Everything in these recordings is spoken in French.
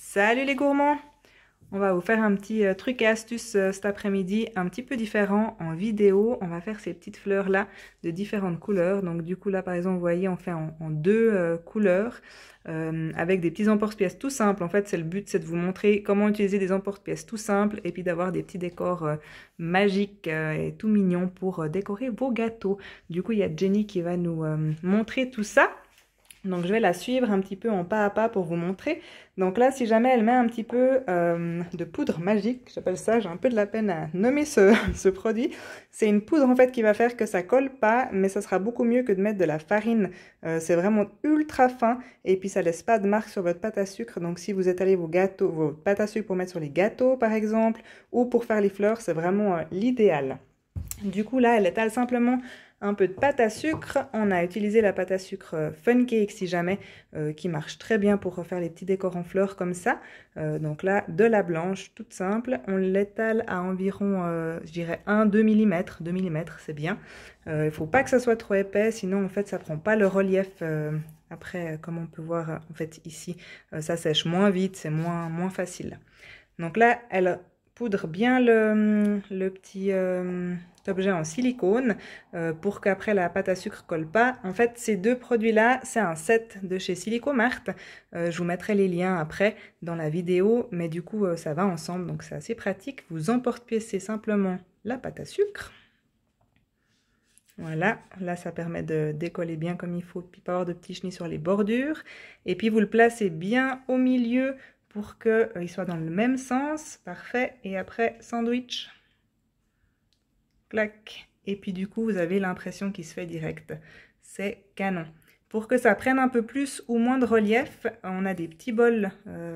Salut les gourmands! On va vous faire un petit truc et astuce cet après-midi, un petit peu différent en vidéo. On va faire ces petites fleurs là de différentes couleurs. Donc du coup là par exemple vous voyez on fait en deux couleurs avec des petits emporte-pièces tout simples. En fait c'est le but, c'est de vous montrer comment utiliser des emporte-pièces tout simples et puis d'avoir des petits décors magiques et tout mignons pour décorer vos gâteaux. Du coup il y a Jenny qui va nous montrer tout ça. Donc je vais la suivre un petit peu en pas à pas pour vous montrer. Donc là, si jamais elle met un petit peu de poudre magique, j'appelle ça, j'ai un peu de la peine à nommer ce produit. C'est une poudre en fait qui va faire que ça colle pas, mais ça sera beaucoup mieux que de mettre de la farine. C'est vraiment ultra fin et puis ça laisse pas de marque sur votre pâte à sucre. Donc si vous étalez vos gâteaux, vos pâtes à sucre pour mettre sur les gâteaux par exemple, ou pour faire les fleurs, c'est vraiment l'idéal. Du coup là, elle étale simplement un peu de pâte à sucre. On a utilisé la pâte à sucre Fun Cake si jamais, qui marche très bien pour faire les petits décors en fleurs comme ça. Donc là, de la blanche, toute simple. On l'étale à environ, je dirais 1-2 mm. 2 mm, c'est bien. Il ne faut pas que ça soit trop épais, sinon en fait ça prend pas le relief. Après, comme on peut voir en fait ici, ça sèche moins vite, c'est moins facile. Donc là, elle poudre bien le petit objet en silicone pour qu'après la pâte à sucre colle pas. En fait, ces deux produits-là, c'est un set de chez Silicomart. Je vous mettrai les liens après dans la vidéo, mais du coup, ça va ensemble, donc c'est assez pratique. Vous emporte-piècez simplement la pâte à sucre. Voilà, là ça permet de décoller bien comme il faut, puis pas avoir de petits chenilles sur les bordures. Et puis vous le placez bien au milieu pour qu'il soit dans le même sens. Parfait. Et après, sandwich. Clac. Et puis du coup, vous avez l'impression qu'il se fait direct. C'est canon. Pour que ça prenne un peu plus ou moins de relief, on a des petits bols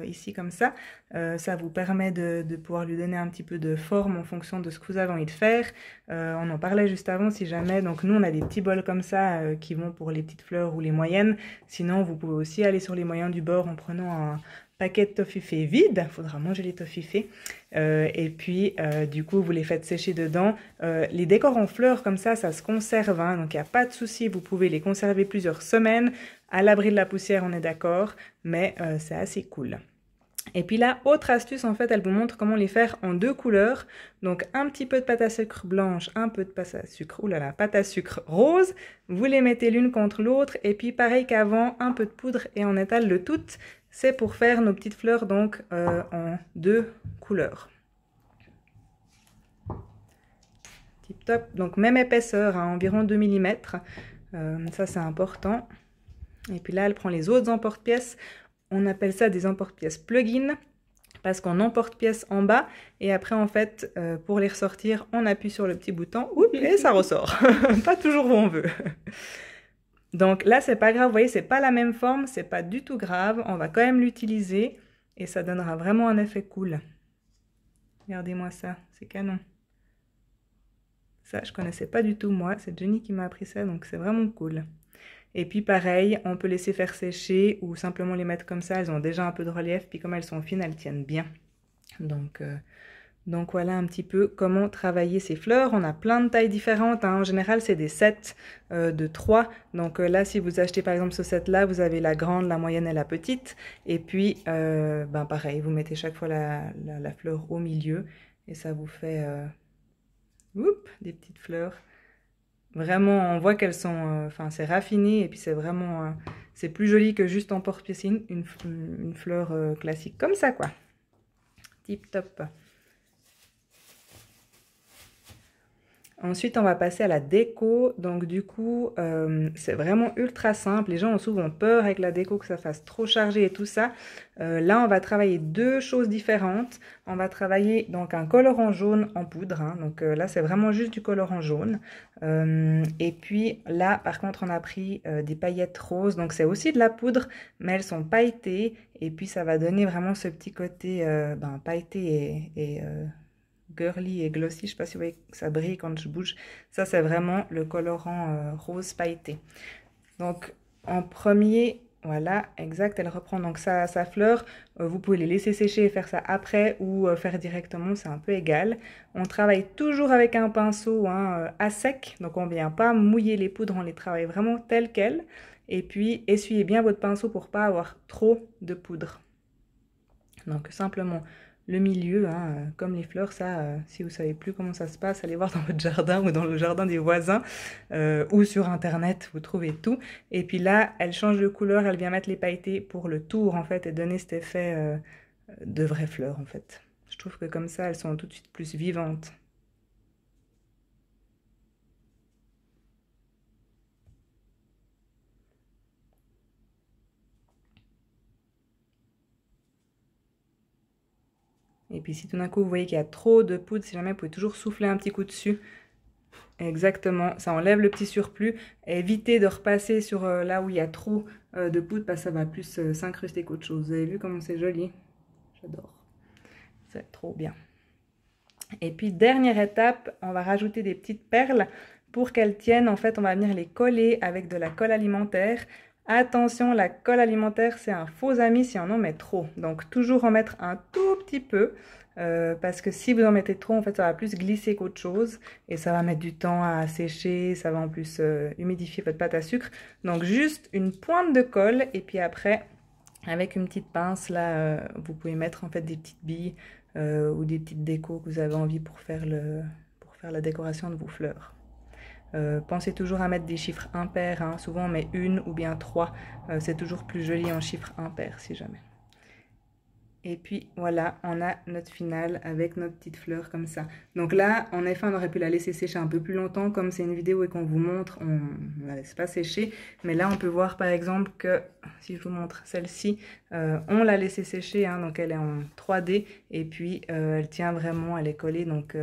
ici comme ça. Ça vous permet de pouvoir lui donner un petit peu de forme en fonction de ce que vous avez envie de faire. On en parlait juste avant si jamais. Donc nous, on a des petits bols comme ça qui vont pour les petites fleurs ou les moyennes. Sinon, vous pouvez aussi aller sur les moyens du bord en prenant un paquet de toffifées vide, il faudra manger les toffifées, et puis du coup vous les faites sécher dedans. Les décors en fleurs comme ça se conserve, hein, donc il n'y a pas de souci, vous pouvez les conserver plusieurs semaines, à l'abri de la poussière on est d'accord, mais c'est assez cool. Et puis là, autre astuce, en fait, elle vous montre comment les faire en deux couleurs. Donc, un petit peu de pâte à sucre blanche, un peu de pâte à sucre, oulala, pâte à sucre rose. Vous les mettez l'une contre l'autre. Et puis, pareil qu'avant, un peu de poudre et on étale le tout. C'est pour faire nos petites fleurs, donc, en deux couleurs. Tip top. Donc, même épaisseur, hein, environ 2 mm. Ça, c'est important. Et puis là, elle prend les autres emporte-pièces. On appelle ça des emporte-pièces plug-in parce qu'on emporte-pièce en bas et après en fait pour les ressortir on appuie sur le petit bouton et ça ressort. Pas toujours où on veut. Donc là c'est pas grave, vous voyez c'est pas la même forme, c'est pas du tout grave, on va quand même l'utiliser et ça donnera vraiment un effet cool. Regardez-moi ça, c'est canon. Ça je connaissais pas du tout moi, c'est Jenny qui m'a appris ça donc c'est vraiment cool. Et puis pareil, on peut laisser faire sécher ou simplement les mettre comme ça, elles ont déjà un peu de relief, puis comme elles sont fines, elles tiennent bien. Donc voilà un petit peu comment travailler ces fleurs. On a plein de tailles différentes, hein. En général c'est des sets de 3. Donc là si vous achetez par exemple ce set là, vous avez la grande, la moyenne et la petite. Et puis pareil, vous mettez chaque fois la fleur au milieu et ça vous fait des petites fleurs. Vraiment, on voit qu'elles sont, c'est raffiné et puis c'est vraiment, c'est plus joli que juste emporte-pièce une fleur classique comme ça quoi. Tip top. Ensuite, on va passer à la déco. Donc du coup, c'est vraiment ultra simple. Les gens ont souvent peur avec la déco que ça fasse trop chargé et tout ça. Là, on va travailler deux choses différentes. On va travailler donc un colorant jaune en poudre, hein. Donc là, c'est vraiment juste du colorant jaune. Et puis là, par contre, on a pris des paillettes roses. Donc c'est aussi de la poudre, mais elles sont pailletées. Et puis ça va donner vraiment ce petit côté pailleté et girly et glossy, je sais pas si vous voyez que ça brille quand je bouge. Ça, c'est vraiment le colorant rose pailleté. Donc, en premier, voilà, exact, elle reprend donc sa fleur. Vous pouvez les laisser sécher et faire ça après ou faire directement, c'est un peu égal. On travaille toujours avec un pinceau hein, à sec, donc on ne vient pas mouiller les poudres, on les travaille vraiment telles quelles. Et puis, essuyez bien votre pinceau pour ne pas avoir trop de poudre. Donc simplement le milieu, hein, comme les fleurs, ça, si vous ne savez plus comment ça se passe, allez voir dans votre jardin ou dans le jardin des voisins ou sur internet, vous trouvez tout. Et puis là, elle change de couleur, elle vient mettre les pailletés pour le tour en fait et donner cet effet de vraies fleurs en fait. Je trouve que comme ça, elles sont tout de suite plus vivantes. Et puis si tout d'un coup vous voyez qu'il y a trop de poudre, si jamais vous pouvez toujours souffler un petit coup dessus. Exactement, ça enlève le petit surplus. Évitez de repasser sur là où il y a trop de poudre parce que ça va plus s'incruster qu'autre chose. Vous avez vu comment c'est joli? J'adore. C'est trop bien. Et puis dernière étape, on va rajouter des petites perles. Pour qu'elles tiennent, en fait, on va venir les coller avec de la colle alimentaire. Attention, la colle alimentaire, c'est un faux ami si on en met trop. Donc, toujours en mettre un tout petit peu. Parce que si vous en mettez trop, en fait, ça va plus glisser qu'autre chose. Et ça va mettre du temps à sécher. Ça va en plus humidifier votre pâte à sucre. Donc, juste une pointe de colle. Et puis après, avec une petite pince, là, vous pouvez mettre en fait des petites billes ou des petites décos que vous avez envie pour faire la décoration de vos fleurs. Pensez toujours à mettre des chiffres impairs, hein. Souvent on met 1 ou bien 3, c'est toujours plus joli en chiffres impairs si jamais. Et puis voilà, on a notre finale avec notre petite fleur comme ça. Donc là, en effet, on aurait pu la laisser sécher un peu plus longtemps. Comme c'est une vidéo et qu'on vous montre, on ne la laisse pas sécher. Mais là, on peut voir par exemple que, si je vous montre celle-ci, on l'a laissée sécher, hein, donc elle est en 3D. Et puis, elle tient vraiment, elle est collée, donc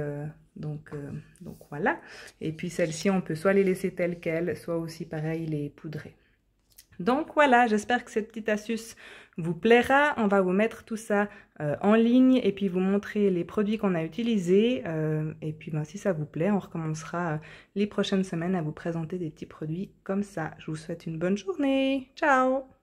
voilà. Et puis celle-ci, on peut soit les laisser telles quelles, soit aussi pareil, les poudrer. Donc voilà, j'espère que cette petite astuce vous plaira. On va vous mettre tout ça en ligne et puis vous montrer les produits qu'on a utilisés. Et puis si ça vous plaît, on recommencera les prochaines semaines à vous présenter des petits produits comme ça. Je vous souhaite une bonne journée. Ciao!